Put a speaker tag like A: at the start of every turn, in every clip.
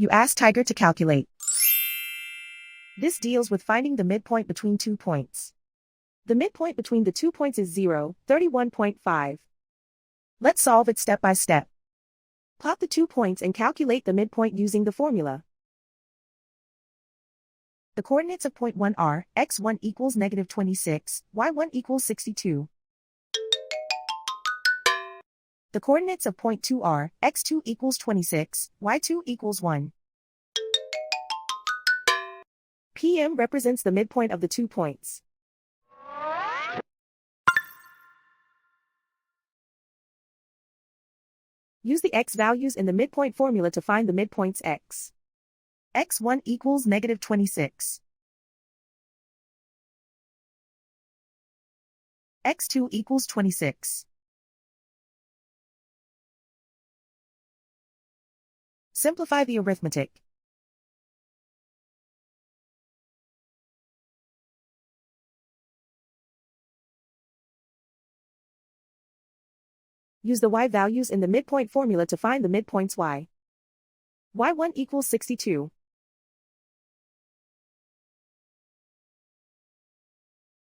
A: You ask Tiger to calculate. This deals with finding the midpoint between 2 points. The midpoint between the 2 points is 0, 31.5. Let's solve it step by step. Plot the 2 points and calculate the midpoint using the formula. The coordinates of point 1 are x1 equals -26, y1 equals 62. The coordinates of point 2 are x2 equals 26, y2 equals 1. PM represents the midpoint of the 2 points. Use the x values in the midpoint formula to find the midpoints x. x1 equals -26. x2 equals 26. Simplify the arithmetic. Use the y values in the midpoint formula to find the midpoints y. y1 equals 62.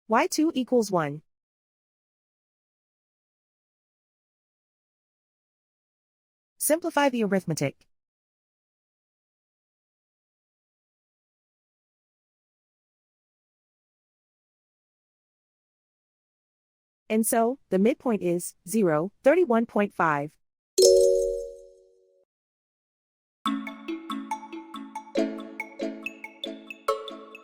A: y2 equals 1. Simplify the arithmetic. And so, the midpoint is 0, 31.5.